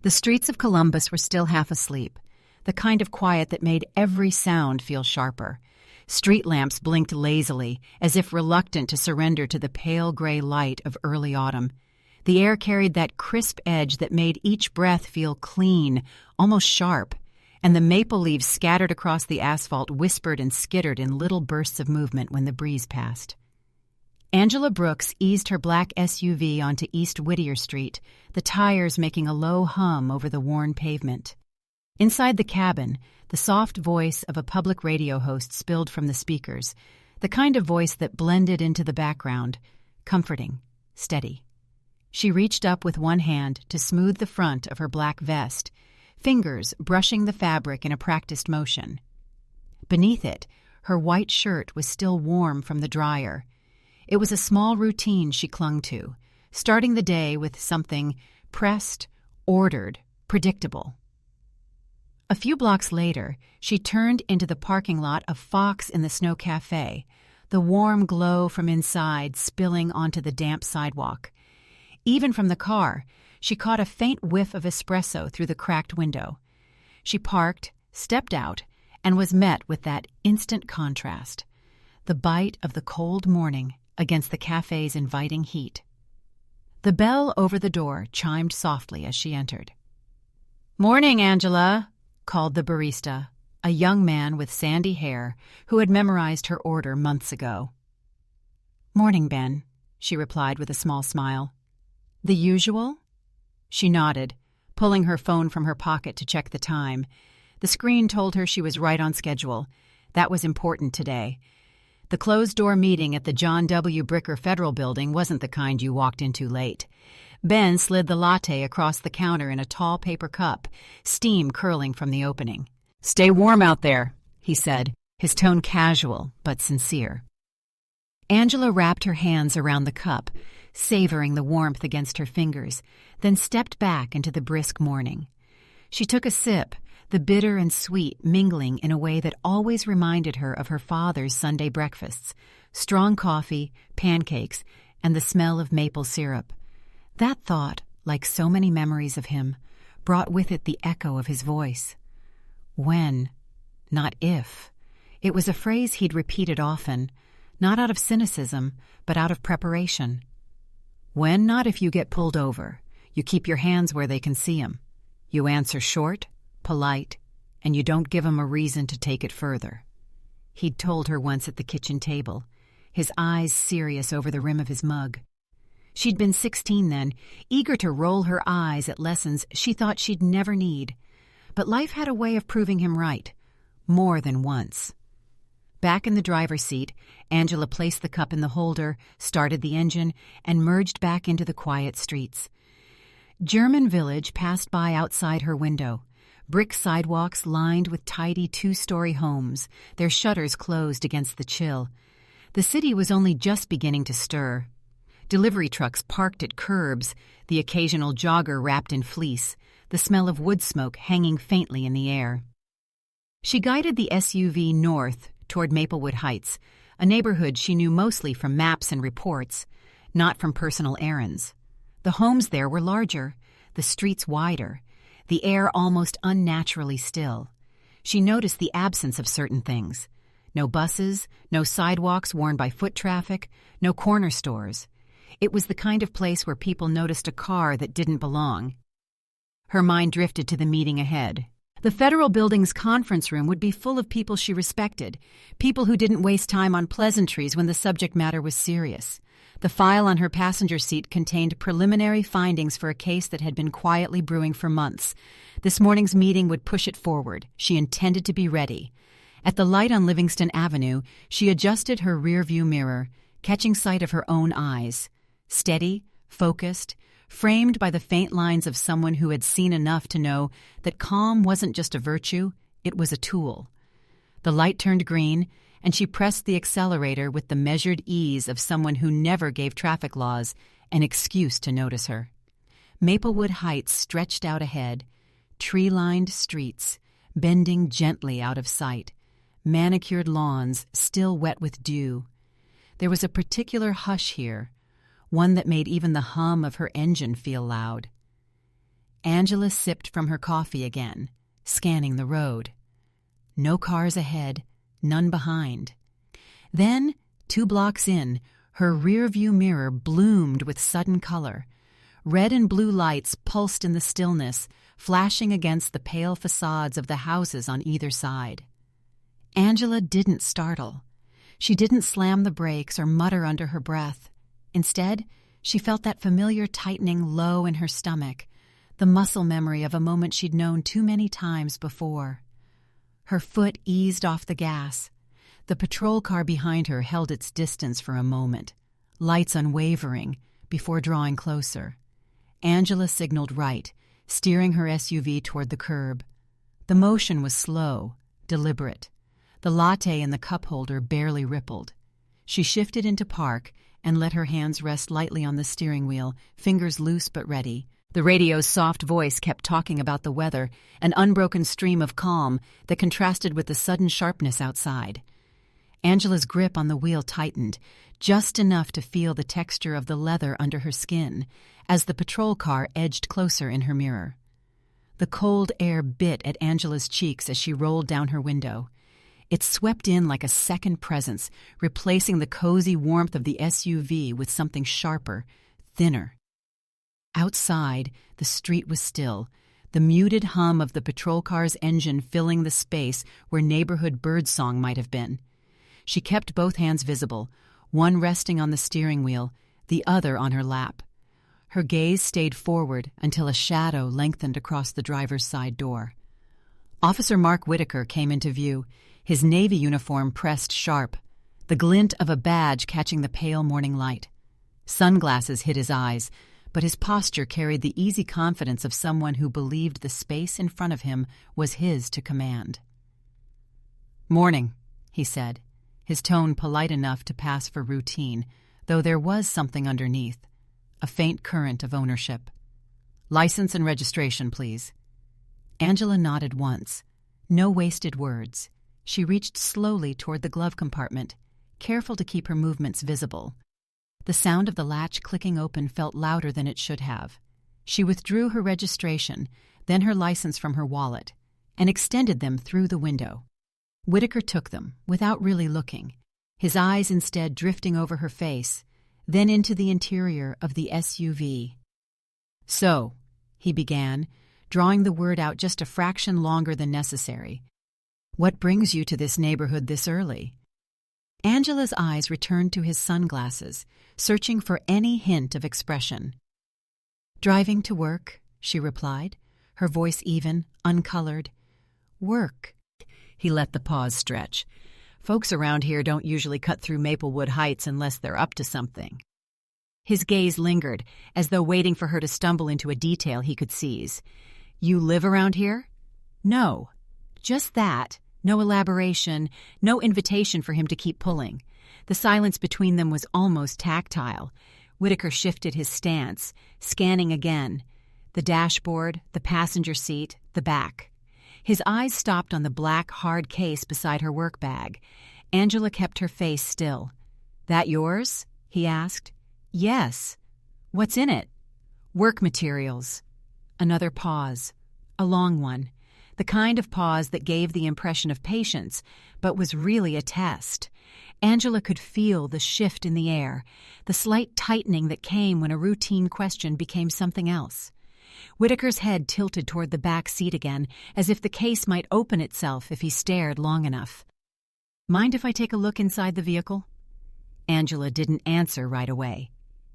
The streets of Columbus were still half asleep, the kind of quiet that made every sound feel sharper. Street lamps blinked lazily, as if reluctant to surrender to the pale gray light of early autumn. The air carried that crisp edge that made each breath feel clean, almost sharp, and the maple leaves scattered across the asphalt whispered and skittered in little bursts of movement when the breeze passed. Angela Brooks eased her black SUV onto East Whittier Street, the tires making a low hum over the worn pavement. Inside the cabin, the soft voice of a public radio host spilled from the speakers, the kind of voice that blended into the background, comforting, steady. She reached up with one hand to smooth the front of her black vest, fingers brushing the fabric in a practiced motion. Beneath it, her white shirt was still warm from the dryer. It was a small routine she clung to, starting the day with something pressed, ordered, predictable. A few blocks later, she turned into the parking lot of Fox in the Snow Cafe, the warm glow from inside spilling onto the damp sidewalk. Even from the car, she caught a faint whiff of espresso through the cracked window. She parked, stepped out, and was met with that instant contrast, the bite of the cold morning against the cafe's inviting heat. The bell over the door chimed softly as she entered. "Morning, Angela," called the barista, a young man with sandy hair who had memorized her order months ago. "Morning, Ben," she replied with a small smile. "The usual?" She nodded, pulling her phone from her pocket to check the time. The screen told her she was right on schedule. That was important today. The closed-door meeting at the John W. Bricker Federal Building wasn't the kind you walked into late. Ben slid the latte across the counter in a tall paper cup, steam curling from the opening. "Stay warm out there," he said, his tone casual but sincere. Angela wrapped her hands around the cup, savoring the warmth against her fingers, then stepped back into the brisk morning. She took a sip, the bitter and sweet mingling in a way that always reminded her of her father's Sunday breakfasts, strong coffee, pancakes, and the smell of maple syrup. That thought, like so many memories of him, brought with it the echo of his voice. When, not if. It was a phrase he'd repeated often, not out of cynicism, but out of preparation. When not if you get pulled over. You keep your hands where they can see 'em. You answer short, polite, and you don't give 'em a reason to take it further. He'd told her once at the kitchen table, his eyes serious over the rim of his mug. She'd been 16 then, eager to roll her eyes at lessons she thought she'd never need. But life had a way of proving him right, more than once. Back in the driver's seat, Angela placed the cup in the holder, started the engine, and merged back into the quiet streets. German Village passed by outside her window. Brick sidewalks lined with tidy two-story homes, their shutters closed against the chill. The city was only just beginning to stir. Delivery trucks parked at curbs, the occasional jogger wrapped in fleece, the smell of wood smoke hanging faintly in the air. She guided the SUV north toward Maplewood Heights, a neighborhood she knew mostly from maps and reports, not from personal errands. The homes there were larger, the streets wider, the air almost unnaturally still. She noticed the absence of certain things. No buses, no sidewalks worn by foot traffic, no corner stores. It was the kind of place where people noticed a car that didn't belong. Her mind drifted to the meeting ahead. The federal building's conference room would be full of people she respected, people who didn't waste time on pleasantries when the subject matter was serious. The file on her passenger seat contained preliminary findings for a case that had been quietly brewing for months. This morning's meeting would push it forward. She intended to be ready. At the light on Livingston Avenue, she adjusted her rearview mirror, catching sight of her own eyes. Steady, focused, framed by the faint lines of someone who had seen enough to know that calm wasn't just a virtue, it was a tool. The light turned green, and she pressed the accelerator with the measured ease of someone who never gave traffic laws an excuse to notice her. Maplewood Heights stretched out ahead, tree-lined streets, bending gently out of sight, manicured lawns still wet with dew. There was a particular hush here, one that made even the hum of her engine feel loud. Angela sipped from her coffee again, scanning the road. No cars ahead, none behind. Then, 2 blocks in, her rearview mirror bloomed with sudden color. Red and blue lights pulsed in the stillness, flashing against the pale facades of the houses on either side. Angela didn't startle. She didn't slam the brakes or mutter under her breath. Instead, she felt that familiar tightening low in her stomach, the muscle memory of a moment she'd known too many times before. Her foot eased off the gas. The patrol car behind her held its distance for a moment, lights unwavering, before drawing closer. Angela signaled right, steering her SUV toward the curb. The motion was slow, deliberate. The latte in the cup holder barely rippled. She shifted into park and let her hands rest lightly on the steering wheel, fingers loose but ready. The radio's soft voice kept talking about the weather, an unbroken stream of calm that contrasted with the sudden sharpness outside. Angela's grip on the wheel tightened, just enough to feel the texture of the leather under her skin as the patrol car edged closer in her mirror. The cold air bit at Angela's cheeks as she rolled down her window. It swept in like a second presence, replacing the cozy warmth of the SUV with something sharper, thinner. Outside, the street was still, the muted hum of the patrol car's engine filling the space where neighborhood birdsong might have been. She kept both hands visible, one resting on the steering wheel, the other on her lap. Her gaze stayed forward until a shadow lengthened across the driver's side door. Officer Mark Whitaker came into view, his Navy uniform pressed sharp, the glint of a badge catching the pale morning light. Sunglasses hid his eyes, but his posture carried the easy confidence of someone who believed the space in front of him was his to command. "Morning," he said, his tone polite enough to pass for routine, though there was something underneath, a faint current of ownership. "License and registration, please." Angela nodded once. No wasted words. She reached slowly toward the glove compartment, careful to keep her movements visible. The sound of the latch clicking open felt louder than it should have. She withdrew her registration, then her license from her wallet, and extended them through the window. Whitaker took them, without really looking, his eyes instead drifting over her face, then into the interior of the SUV. "So," he began, drawing the word out just a fraction longer than necessary, "what brings you to this neighborhood this early?" Angela's eyes returned to his sunglasses, searching for any hint of expression. "Driving to work," she replied, her voice even, uncolored. "Work." He let the pause stretch. "Folks around here don't usually cut through Maplewood Heights unless they're up to something." His gaze lingered, as though waiting for her to stumble into a detail he could seize. "You live around here?" "No." Just that. No elaboration, no invitation for him to keep pulling. The silence between them was almost tactile. Whitaker shifted his stance, scanning again. The dashboard, the passenger seat, the back. His eyes stopped on the black, hard case beside her work bag. Angela kept her face still. "That yours?" he asked. "Yes." "What's in it?" "Work materials." Another pause. A long one. The kind of pause that gave the impression of patience, but was really a test. Angela could feel the shift in the air, the slight tightening that came when a routine question became something else. Whitaker's head tilted toward the back seat again, as if the case might open itself if he stared long enough. "Mind if I take a look inside the vehicle?" Angela didn't answer right away.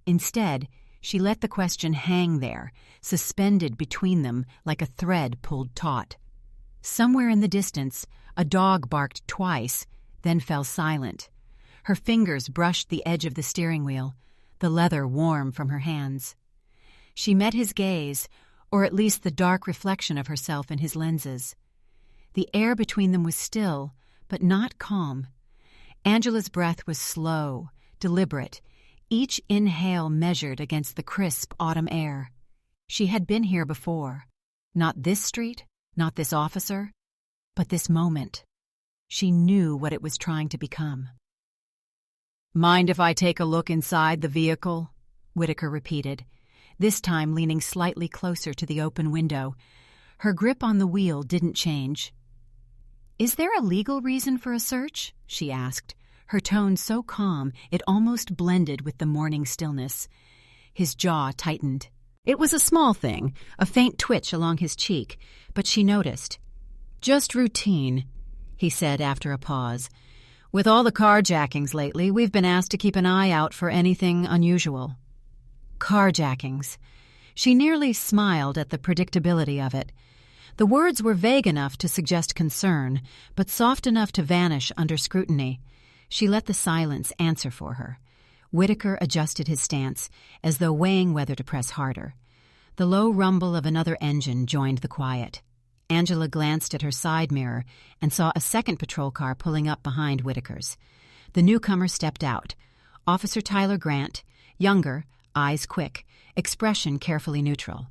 Instead, she let the question hang there, suspended between them like a thread pulled taut. Somewhere in the distance, a dog barked twice, then fell silent. Her fingers brushed the edge of the steering wheel, the leather warm from her hands. She met his gaze, or at least the dark reflection of herself in his lenses. The air between them was still, but not calm. Angela's breath was slow, deliberate, each inhale measured against the crisp autumn air. She had been here before. Not this street, not this officer, but this moment. She knew what it was trying to become. "Mind if I take a look inside the vehicle?" Whitaker repeated. this time leaning slightly closer to the open window. Her grip on the wheel didn't change. "Is there a legal reason for a search?" she asked, her tone so calm it almost blended with the morning stillness. His jaw tightened. It was a small thing, a faint twitch along his cheek, but she noticed. "Just routine," he said after a pause. "With all the carjackings lately, we've been asked to keep an eye out for anything unusual." Carjackings. She nearly smiled at the predictability of it. The words were vague enough to suggest concern, but soft enough to vanish under scrutiny. She let the silence answer for her. Whitaker adjusted his stance, as though weighing whether to press harder. The low rumble of another engine joined the quiet. Angela glanced at her side mirror and saw a second patrol car pulling up behind Whitaker's. The newcomer stepped out. Officer Tyler Grant, younger, eyes quick, expression carefully neutral.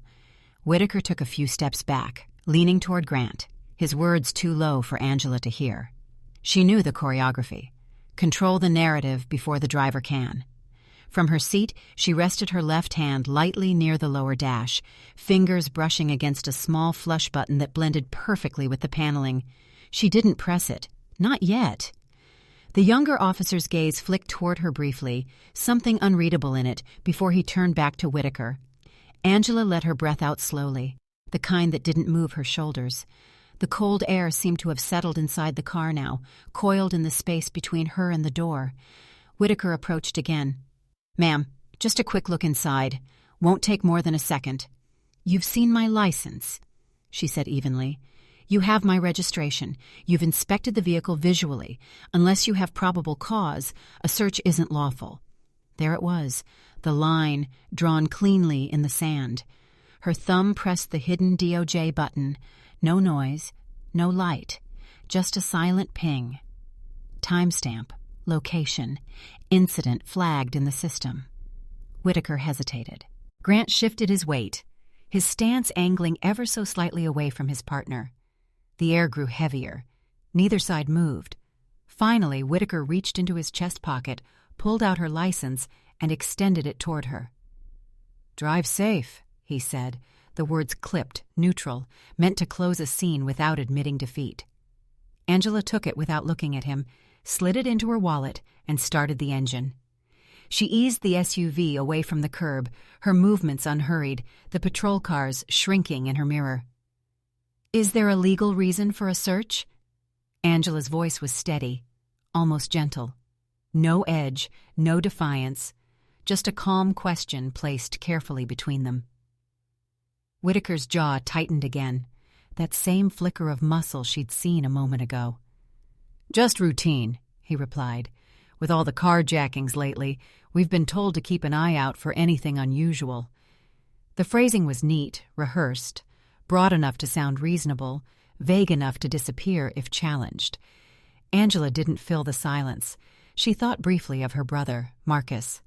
Whitaker took a few steps back, leaning toward Grant, his words too low for Angela to hear. She knew the choreography. Control the narrative before the driver can. From her seat, she rested her left hand lightly near the lower dash, fingers brushing against a small flush button that blended perfectly with the paneling. She didn't press it. Not yet. The younger officer's gaze flicked toward her briefly, something unreadable in it, before he turned back to Whitaker. Angela let her breath out slowly, the kind that didn't move her shoulders. The cold air seemed to have settled inside the car now, coiled in the space between her and the door. Whitaker approached again. "Ma'am, just a quick look inside. Won't take more than a second." "You've seen my license," she said evenly. "You have my registration. You've inspected the vehicle visually. Unless you have probable cause, a search isn't lawful." There it was, the line drawn cleanly in the sand. Her thumb pressed the hidden DOJ button. No noise, no light, just a silent ping. Timestamp, location, incident flagged in the system. Whitaker hesitated. Grant shifted his weight, his stance angling ever so slightly away from his partner. The air grew heavier. Neither side moved. Finally, Whitaker reached into his chest pocket, pulled out her license, and extended it toward her. "Drive safe," he said, the words clipped, neutral, meant to close a scene without admitting defeat. Angela took it without looking at him, slid it into her wallet, and started the engine. She eased the SUV away from the curb, her movements unhurried, the patrol cars shrinking in her mirror. "Is there a legal reason for a search?" Angela's voice was steady, almost gentle. No edge, no defiance, just a calm question placed carefully between them. Whitaker's jaw tightened again, that same flicker of muscle she'd seen a moment ago. "Just routine," he replied. "With all the carjackings lately, we've been told to keep an eye out for anything unusual." The phrasing was neat, rehearsed, broad enough to sound reasonable, vague enough to disappear if challenged. Angela didn't fill the silence. She thought briefly of her brother, Marcus.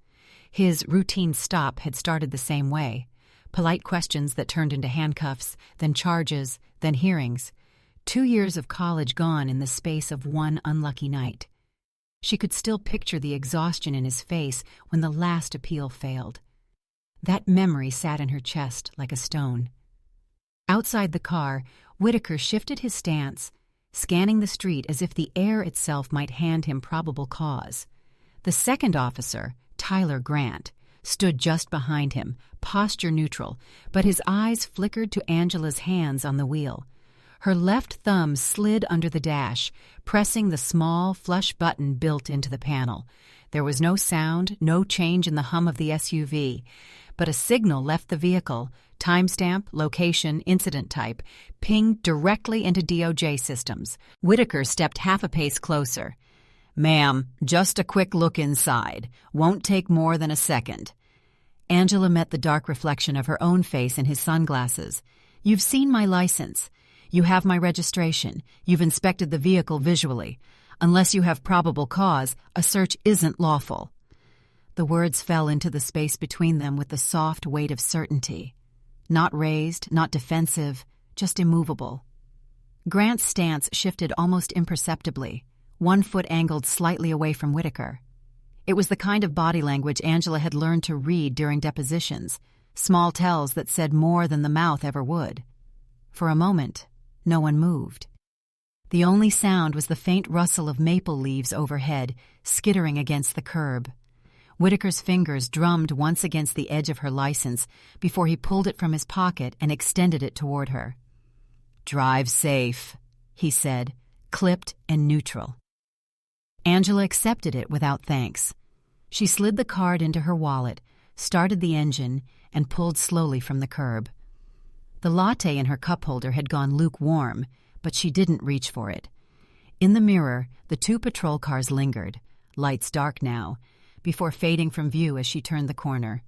His routine stop had started the same way. Polite questions that turned into handcuffs, then charges, then hearings. 2 years of college gone in the space of one unlucky night. She could still picture the exhaustion in his face when the last appeal failed. That memory sat in her chest like a stone. Outside the car, Whitaker shifted his stance, scanning the street as if the air itself might hand him probable cause. The second officer, Tyler Grant, stood just behind him, posture neutral, but his eyes flickered to Angela's hands on the wheel. Her left thumb slid under the dash, pressing the small, flush button built into the panel. There was no sound, no change in the hum of the SUV, but a signal left the vehicle, timestamp, location, incident type, pinged directly into DOJ systems. Whitaker stepped half a pace closer. "Ma'am, just a quick look inside. Won't take more than a second." Angela met the dark reflection of her own face in his sunglasses. "You've seen my license. You have my registration. You've inspected the vehicle visually. Unless you have probable cause, a search isn't lawful." The words fell into the space between them with the soft weight of certainty. Not raised, not defensive, just immovable. Grant's stance shifted almost imperceptibly, one foot angled slightly away from Whitaker. It was the kind of body language Angela had learned to read during depositions, small tells that said more than the mouth ever would. For a moment, no one moved. The only sound was the faint rustle of maple leaves overhead, skittering against the curb. Whitaker's fingers drummed once against the edge of her license before he pulled it from his pocket and extended it toward her. "Drive safe," he said, clipped and neutral. Angela accepted it without thanks. She slid the card into her wallet, started the engine, and pulled slowly from the curb. The latte in her cup holder had gone lukewarm, but she didn't reach for it. In the mirror, the 2 patrol cars lingered, lights dark now, before fading from view as she turned the corner.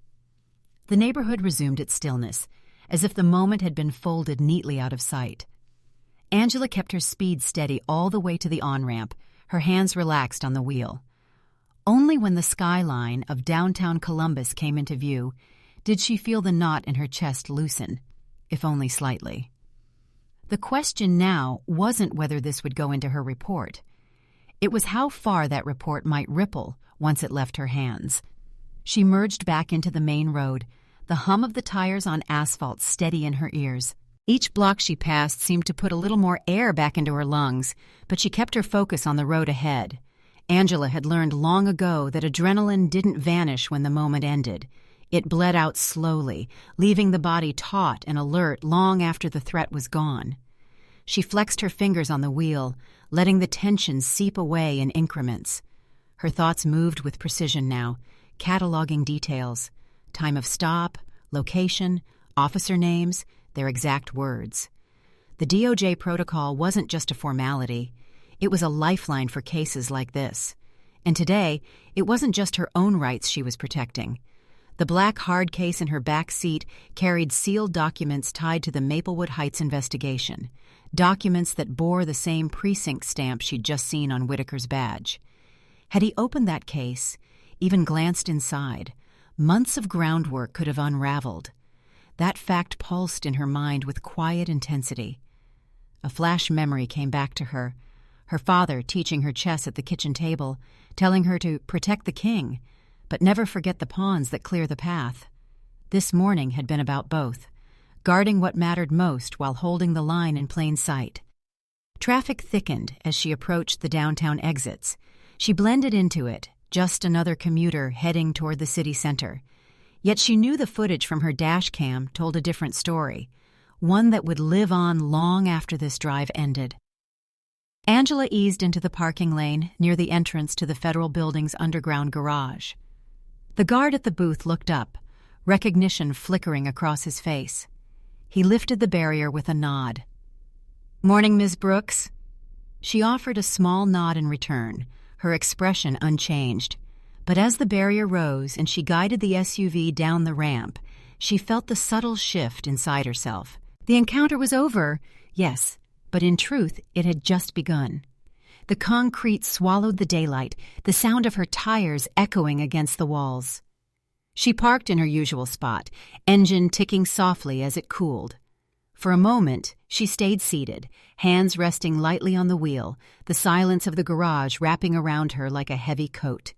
The neighborhood resumed its stillness, as if the moment had been folded neatly out of sight. Angela kept her speed steady all the way to the on-ramp, her hands relaxed on the wheel. Only when the skyline of downtown Columbus came into view did she feel the knot in her chest loosen, if only slightly. The question now wasn't whether this would go into her report. It was how far that report might ripple once it left her hands. She merged back into the main road, the hum of the tires on asphalt steady in her ears. Each block she passed seemed to put a little more air back into her lungs, but she kept her focus on the road ahead. Angela had learned long ago that adrenaline didn't vanish when the moment ended. It bled out slowly, leaving the body taut and alert long after the threat was gone. She flexed her fingers on the wheel, letting the tension seep away in increments. Her thoughts moved with precision now, cataloging details: time of stop, location, officer names, their exact words. The DOJ protocol wasn't just a formality. It was a lifeline for cases like this. And today, it wasn't just her own rights she was protecting. The black hard case in her back seat carried sealed documents tied to the Maplewood Heights investigation, documents that bore the same precinct stamp she'd just seen on Whitaker's badge. Had he opened that case, even glanced inside, months of groundwork could have unraveled. That fact pulsed in her mind with quiet intensity. A flash memory came back to her father teaching her chess at the kitchen table, telling her to protect the king, but never forget the pawns that clear the path. This morning had been about both, guarding what mattered most while holding the line in plain sight. Traffic thickened as she approached the downtown exits. She blended into it, just another commuter heading toward the city center. Yet she knew the footage from her dash cam told a different story, one that would live on long after this drive ended. Angela eased into the parking lane near the entrance to the federal building's underground garage. The guard at the booth looked up, recognition flickering across his face. He lifted the barrier with a nod. "Morning, Ms. Brooks." She offered a small nod in return, her expression unchanged. But as the barrier rose and she guided the SUV down the ramp, she felt the subtle shift inside herself. The encounter was over, yes, but in truth it had just begun. The concrete swallowed the daylight, the sound of her tires echoing against the walls. She parked in her usual spot, engine ticking softly as it cooled. For a moment, she stayed seated, hands resting lightly on the wheel, the silence of the garage wrapping around her like a heavy coat.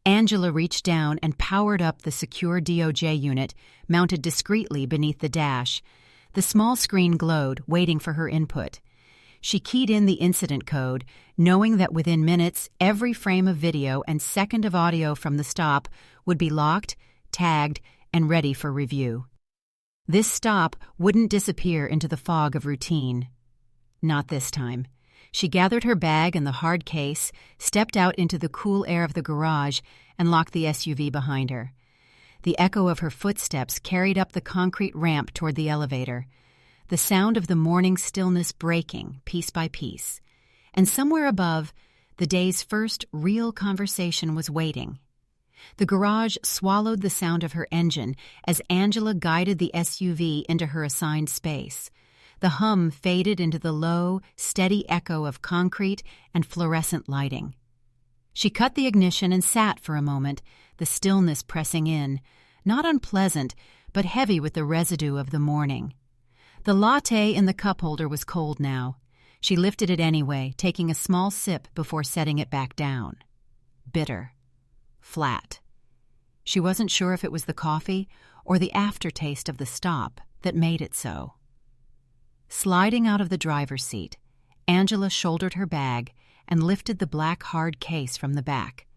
Angela reached down and powered up the secure DOJ unit, mounted discreetly beneath the dash. The small screen glowed, waiting for her input. She keyed in the incident code, knowing that within minutes, every frame of video and second of audio from the stop would be locked, tagged, and ready for review. This stop wouldn't disappear into the fog of routine. Not this time. She gathered her bag and the hard case, stepped out into the cool air of the garage, and locked the SUV behind her. The echo of her footsteps carried up the concrete ramp toward the elevator, the sound of the morning stillness breaking piece by piece. And somewhere above, the day's first real conversation was waiting. The garage swallowed the sound of her engine as Angela guided the SUV into her assigned space. The hum faded into the low, steady echo of concrete and fluorescent lighting. She cut the ignition and sat for a moment, the stillness pressing in, not unpleasant, but heavy with the residue of the morning. The latte in the cup holder was cold now. She lifted it anyway, taking a small sip before setting it back down. Bitter. Flat. She wasn't sure if it was the coffee or the aftertaste of the stop that made it so. Sliding out of the driver's seat, Angela shouldered her bag and lifted the black hard case from the back.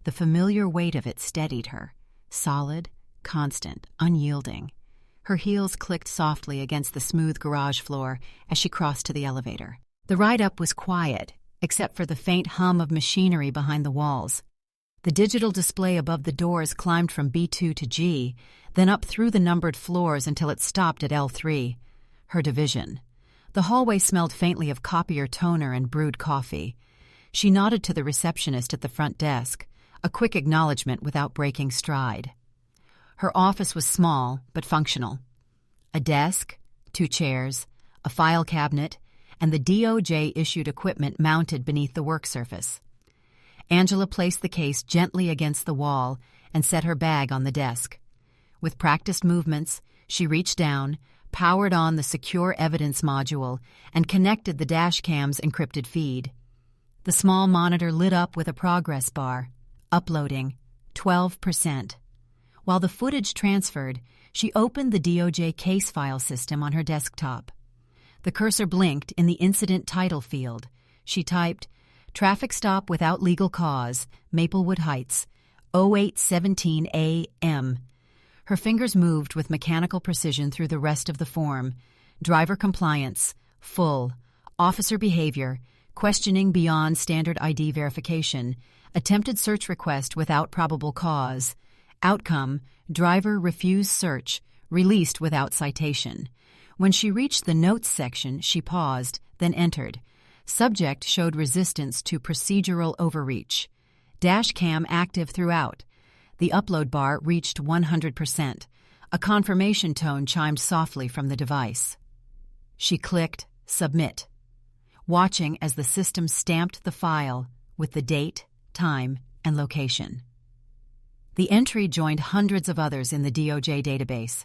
The familiar weight of it steadied her, solid, constant, unyielding. Her heels clicked softly against the smooth garage floor as she crossed to the elevator. The ride up was quiet, except for the faint hum of machinery behind the walls. The digital display above the doors climbed from B2 to G, then up through the numbered floors until it stopped at L3, her division. The hallway smelled faintly of copier toner and brewed coffee. She nodded to the receptionist at the front desk, a quick acknowledgement without breaking stride. Her office was small but functional. A desk, 2 chairs, a file cabinet, and the DOJ-issued equipment mounted beneath the work surface. Angela placed the case gently against the wall and set her bag on the desk. With practiced movements, she reached down, powered on the secure evidence module, and connected the dashcam's encrypted feed. The small monitor lit up with a progress bar. Uploading, 12%. While the footage transferred, she opened the DOJ case file system on her desktop. The cursor blinked in the incident title field. She typed, "Traffic stop without legal cause, Maplewood Heights, 08:17 a.m." Her fingers moved with mechanical precision through the rest of the form. Driver compliance, full. Officer behavior, questioning beyond standard ID verification. Attempted search request without probable cause. Outcome, driver refused search, released without citation. When she reached the notes section, she paused, then entered. Subject showed resistance to procedural overreach. Dashcam active throughout. The upload bar reached 100%. A confirmation tone chimed softly from the device. She clicked Submit, watching as the system stamped the file with the date, time, and location. The entry joined hundreds of others in the DOJ database.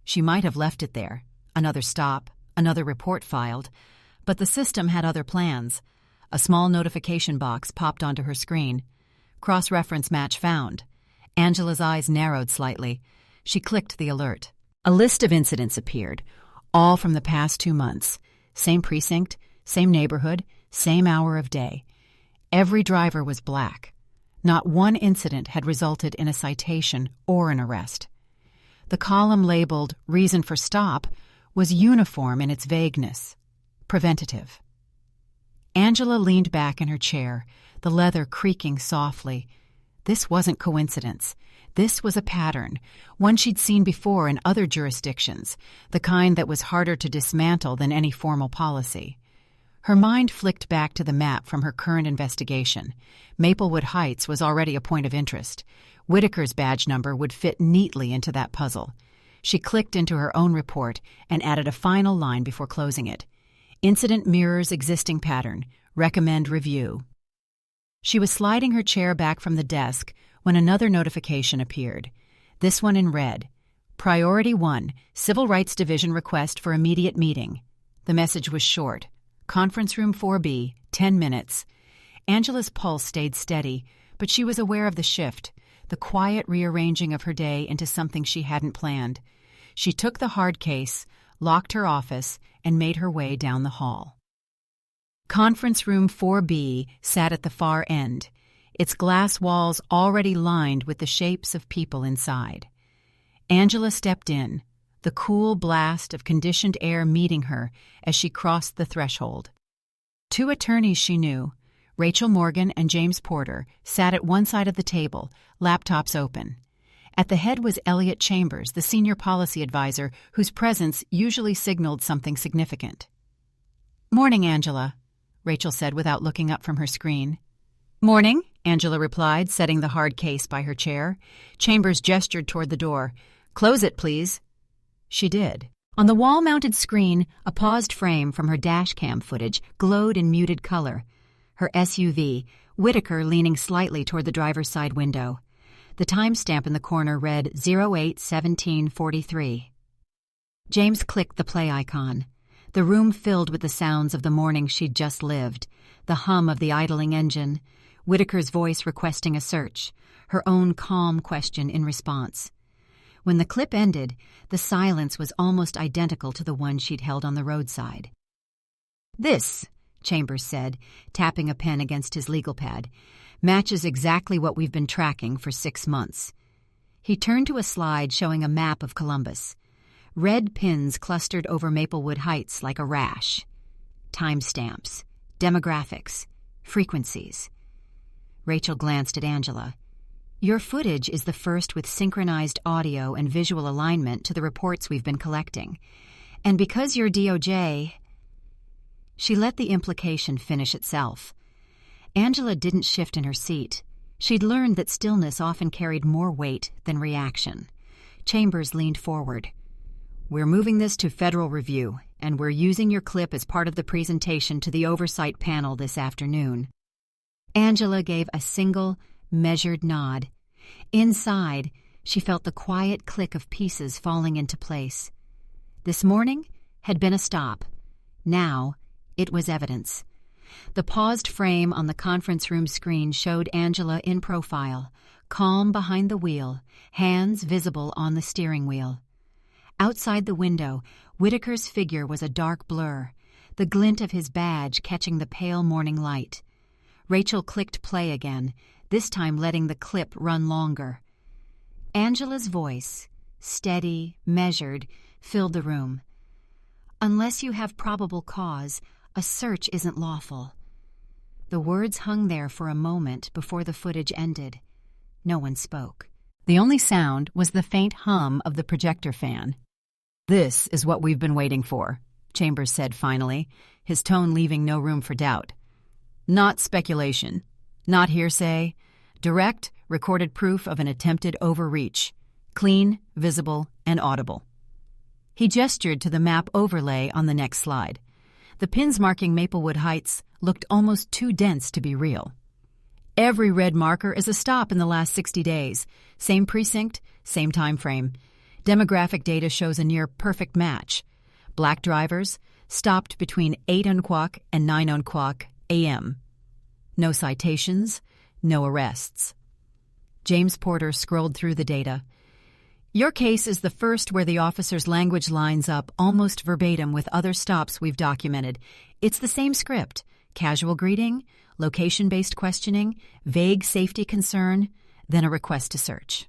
She might have left it there, another stop, another report filed, but the system had other plans. A small notification box popped onto her screen. Cross-reference match found. Angela's eyes narrowed slightly. She clicked the alert. A list of incidents appeared, all from the past 2 months. Same precinct, same neighborhood, same hour of day. Every driver was black. Not one incident had resulted in a citation or an arrest. The column labeled Reason for Stop was uniform in its vagueness. Preventative. Angela leaned back in her chair, the leather creaking softly. This wasn't coincidence. This was a pattern, one she'd seen before in other jurisdictions, the kind that was harder to dismantle than any formal policy. Her mind flicked back to the map from her current investigation. Maplewood Heights was already a point of interest. Whitaker's badge number would fit neatly into that puzzle. She clicked into her own report and added a final line before closing it. Incident mirrors existing pattern. Recommend review. She was sliding her chair back from the desk when another notification appeared. This one in red. Priority 1, Civil Rights Division request for immediate meeting. The message was short. Conference room 4B, 10 minutes. Angela's pulse stayed steady, but she was aware of the shift, the quiet rearranging of her day into something she hadn't planned. She took the hard case, locked her office, and made her way down the hall. Conference room 4B sat at the far end, its glass walls already lined with the shapes of people inside. Angela stepped in, the cool blast of conditioned air meeting her as she crossed the threshold. 2 attorneys she knew, Rachel Morgan and James Porter, sat at one side of the table, laptops open. At the head was Elliot Chambers, the senior policy advisor, whose presence usually signaled something significant. "Morning, Angela," Rachel said without looking up from her screen. "Morning," Angela replied, setting the hard case by her chair. Chambers gestured toward the door. "Close it, please." She did. On the wall-mounted screen, a paused frame from her dashcam footage glowed in muted color. Her SUV, Whitaker leaning slightly toward the driver's side window. The timestamp in the corner read 08:17:43. James clicked the play icon. The room filled with the sounds of the morning she'd just lived, the hum of the idling engine, Whitaker's voice requesting a search, her own calm question in response. When the clip ended, the silence was almost identical to the one she'd held on the roadside. "This," Chambers said, tapping a pen against his legal pad, "matches exactly what we've been tracking for 6 months." He turned to a slide showing a map of Columbus. Red pins clustered over Maplewood Heights like a rash. Timestamps, demographics, frequencies. Rachel glanced at Angela. "Your footage is the first with synchronized audio and visual alignment to the reports we've been collecting. And because you're DOJ..." She let the implication finish itself. Angela didn't shift in her seat. She'd learned that stillness often carried more weight than reaction. Chambers leaned forward. "We're moving this to federal review, and we're using your clip as part of the presentation to the oversight panel this afternoon." Angela gave a single, measured nod. Inside, she felt the quiet click of pieces falling into place. This morning had been a stop. Now, it was evidence. The paused frame on the conference room screen showed Angela in profile, calm behind the wheel, hands visible on the steering wheel. Outside the window, Whitaker's figure was a dark blur, the glint of his badge catching the pale morning light. Rachel clicked play again, this time letting the clip run longer. Angela's voice, steady, measured, filled the room. "Unless you have probable cause, a search isn't lawful." The words hung there for a moment before the footage ended. No one spoke. The only sound was the faint hum of the projector fan. "This is what we've been waiting for," Chambers said finally, his tone leaving no room for doubt. "Not speculation, not hearsay, direct, recorded proof of an attempted overreach, clean, visible, and audible." He gestured to the map overlay on the next slide. The pins marking Maplewood Heights looked almost too dense to be real. "Every red marker is a stop in the last 60 days. Same precinct, same time frame. Demographic data shows a near-perfect match. Black drivers stopped between 8:00 and 9:00 a.m. No citations, no arrests." James Porter scrolled through the data. "Your case is the first where the officer's language lines up almost verbatim with other stops we've documented. It's the same script: casual greeting, location-based questioning, vague safety concern, then a request to search."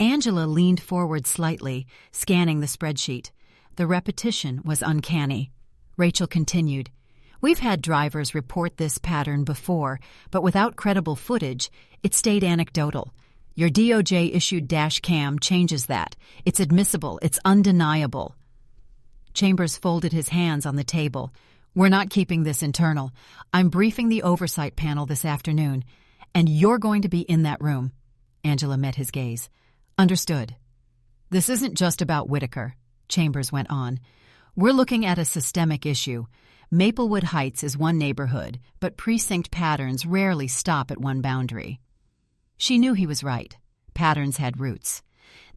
Angela leaned forward slightly, scanning the spreadsheet. The repetition was uncanny. Rachel continued. "We've had drivers report this pattern before, but without credible footage, it stayed anecdotal. Your DOJ-issued dash cam changes that. It's admissible. It's undeniable." Chambers folded his hands on the table. "We're not keeping this internal. I'm briefing the oversight panel this afternoon, and you're going to be in that room." Angela met his gaze. "Understood." "This isn't just about Whitaker," Chambers went on. "We're looking at a systemic issue. Maplewood Heights is one neighborhood, but precinct patterns rarely stop at one boundary." She knew he was right. Patterns had roots.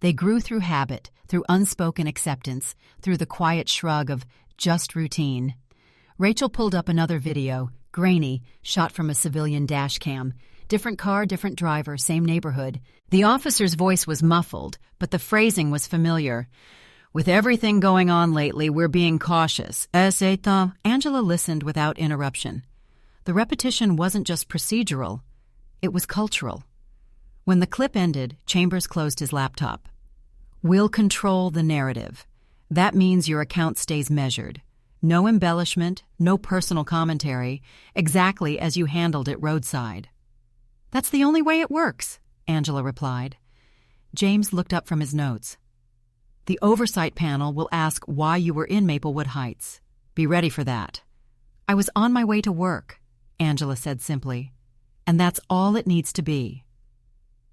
They grew through habit, through unspoken acceptance, through the quiet shrug of just routine. Rachel pulled up another video, grainy, shot from a civilian dash cam. Different car, different driver, same neighborhood. The officer's voice was muffled, but the phrasing was familiar. "With everything going on lately, we're being cautious. Angela listened without interruption. The repetition wasn't just procedural, it was cultural. When the clip ended, Chambers closed his laptop. "We'll control the narrative. That means your account stays measured. No embellishment, no personal commentary, exactly as you handled it roadside." "That's the only way it works," Angela replied. James looked up from his notes. "The oversight panel will ask why you were in Maplewood Heights. Be ready for that." "I was on my way to work," Angela said simply. "And that's all it needs to be."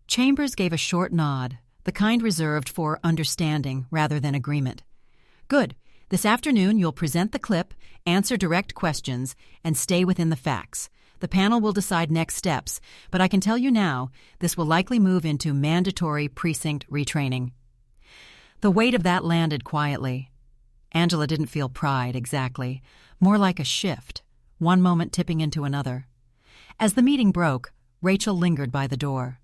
Chambers gave a short nod, the kind reserved for understanding rather than agreement. "Good. This afternoon you'll present the clip, answer direct questions, and stay within the facts. The panel will decide next steps, but I can tell you now, this will likely move into mandatory precinct retraining." The weight of that landed quietly. Angela didn't feel pride exactly, more like a shift, one moment tipping into another. As the meeting broke, Rachel lingered by the door.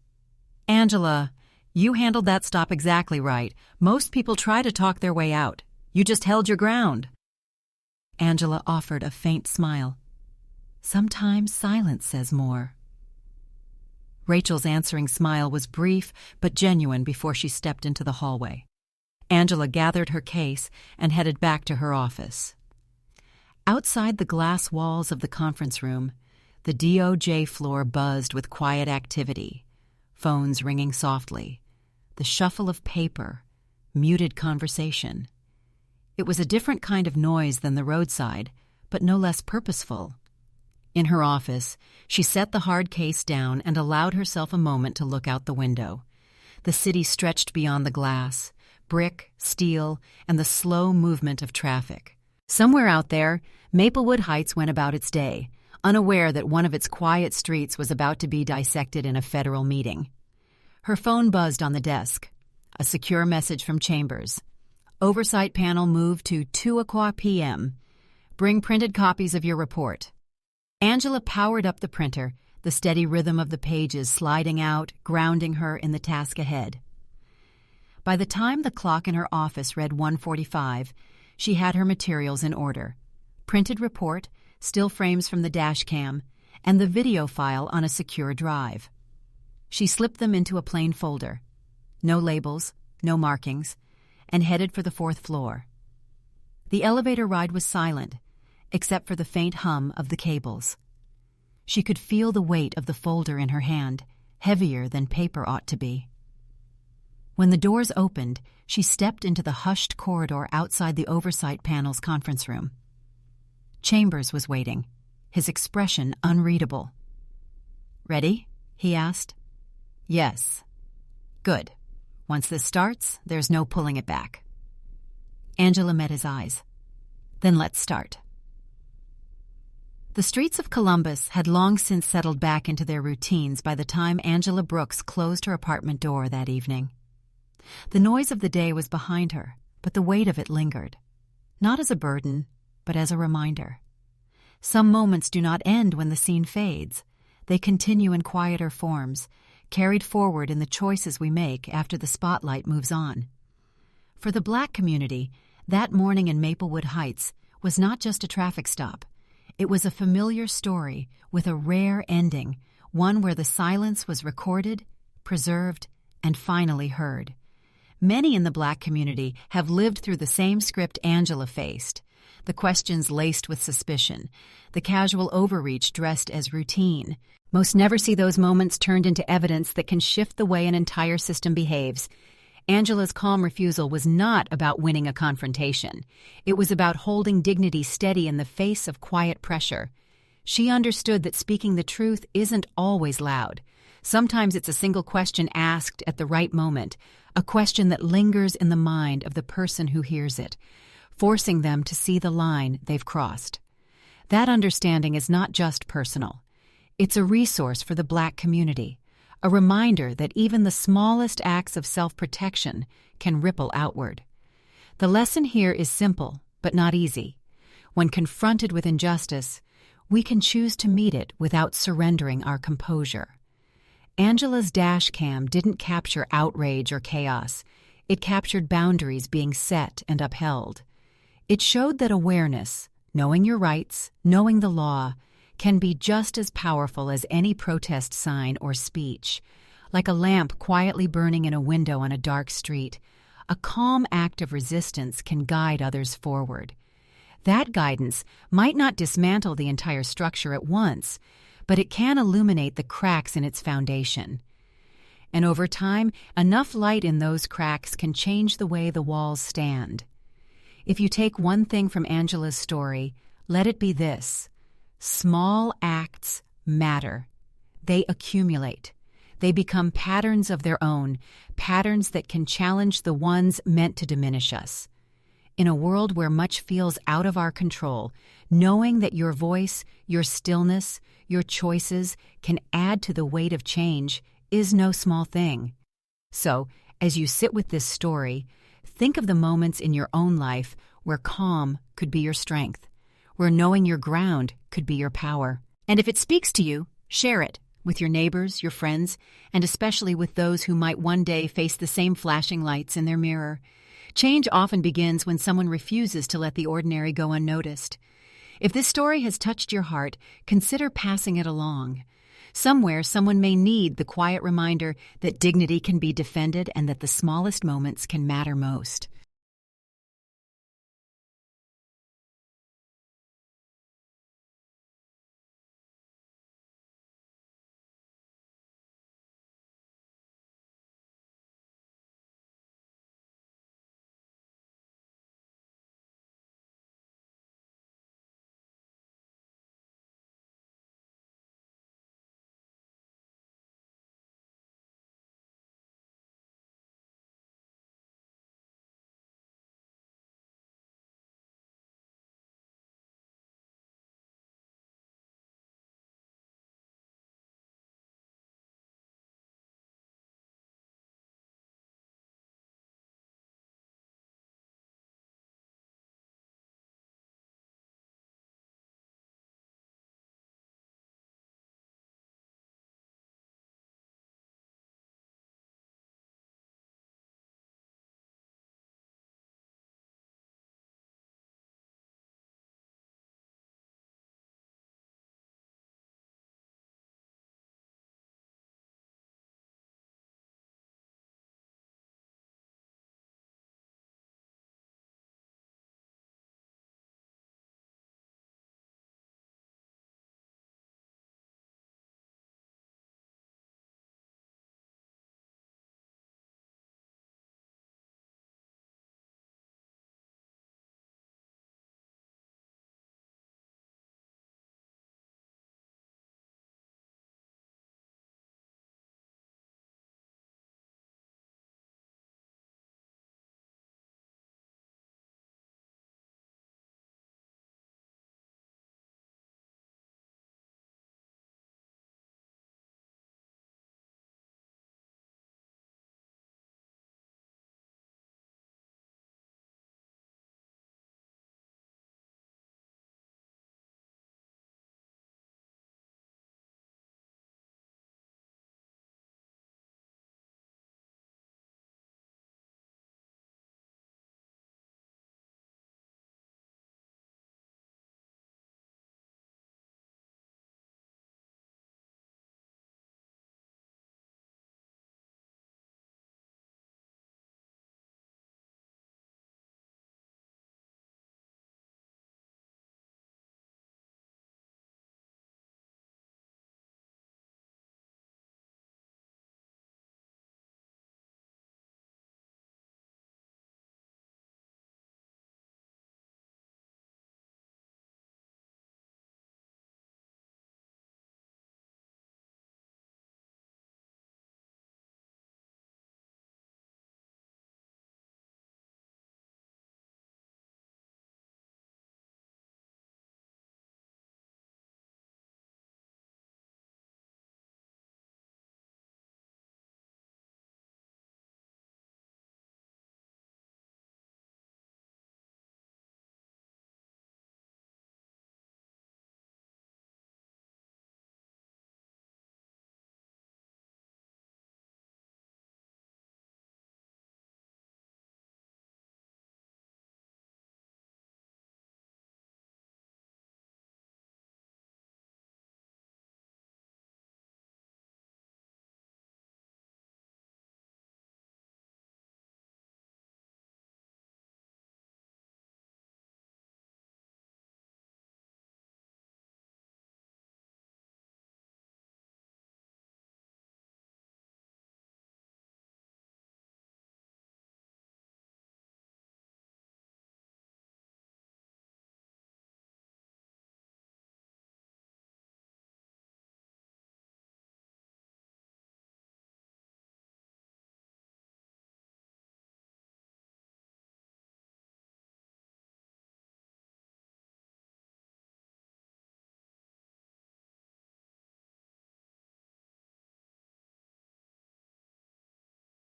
"Angela, You handled that stop exactly right. Most people try to talk their way out. You just held your ground. Angela offered a faint smile. Sometimes silence says more. Rachel's answering smile was brief but genuine before she stepped into the hallway. Angela gathered her case and headed back to her office. Outside the glass walls of the conference room, the DOJ floor buzzed with quiet activity, phones ringing softly, the shuffle of paper, muted conversation. It was a different kind of noise than the roadside, but no less purposeful. In her office, she set the hard case down and allowed herself a moment to look out the window. The city stretched beyond the glass, brick, steel, and the slow movement of traffic. Somewhere out there, Maplewood Heights went about its day, unaware that one of its quiet streets was about to be dissected in a federal meeting. Her phone buzzed on the desk. A secure message from Chambers. Oversight panel moved to 2:00 p.m. Bring printed copies of your report. Angela powered up the printer, the steady rhythm of the pages sliding out, grounding her in the task ahead. By the time the clock in her office read 1:45, she had her materials in order. Printed report, still frames from the dash cam, and the video file on a secure drive. She slipped them into a plain folder. No labels, no markings, and headed for the 4th floor. The elevator ride was silent, except for the faint hum of the cables. She could feel the weight of the folder in her hand, heavier than paper ought to be. When the doors opened, she stepped into the hushed corridor outside the oversight panel's conference room. Chambers was waiting, his expression unreadable. "Ready?" he asked. "Yes." "Good. Once this starts, there's no pulling it back." Angela met his eyes. "Then let's start." The streets of Columbus had long since settled back into their routines by the time Angela Brooks closed her apartment door that evening. The noise of the day was behind her, but the weight of it lingered. Not as a burden, but as a reminder. Some moments do not end when the scene fades. They continue in quieter forms, carried forward in the choices we make after the spotlight moves on. For the Black community, that morning in Maplewood Heights was not just a traffic stop. It was a familiar story with a rare ending, one where the silence was recorded, preserved, and finally heard. Many in the Black community have lived through the same script Angela faced. The questions laced with suspicion, the casual overreach dressed as routine. Most never see those moments turned into evidence that can shift the way an entire system behaves. Angela's calm refusal was not about winning a confrontation. It was about holding dignity steady in the face of quiet pressure. She understood that speaking the truth isn't always loud. Sometimes it's a single question asked at the right moment, a question that lingers in the mind of the person who hears it, forcing them to see the line they've crossed. That understanding is not just personal. It's a resource for the Black community, a reminder that even the smallest acts of self-protection can ripple outward. The lesson here is simple, but not easy. When confronted with injustice, we can choose to meet it without surrendering our composure. Angela's dash cam didn't capture outrage or chaos. It captured boundaries being set and upheld. It showed that awareness, knowing your rights, knowing the law, can be just as powerful as any protest sign or speech. Like a lamp quietly burning in a window on a dark street, a calm act of resistance can guide others forward. That guidance might not dismantle the entire structure at once, but it can illuminate the cracks in its foundation. And over time, enough light in those cracks can change the way the walls stand. If you take one thing from Angela's story, let it be this: small acts matter. They accumulate. They become patterns of their own, patterns that can challenge the ones meant to diminish us. In a world where much feels out of our control, knowing that your voice, your stillness, your choices can add to the weight of change is no small thing. So, as you sit with this story, think of the moments in your own life where calm could be your strength, where knowing your ground could be your power. And if it speaks to you, share it. with your neighbors, your friends, and especially with those who might one day face the same flashing lights in their mirror. Change often begins when someone refuses to let the ordinary go unnoticed. If this story has touched your heart, consider passing it along. Somewhere, someone may need the quiet reminder that dignity can be defended and that the smallest moments can matter most.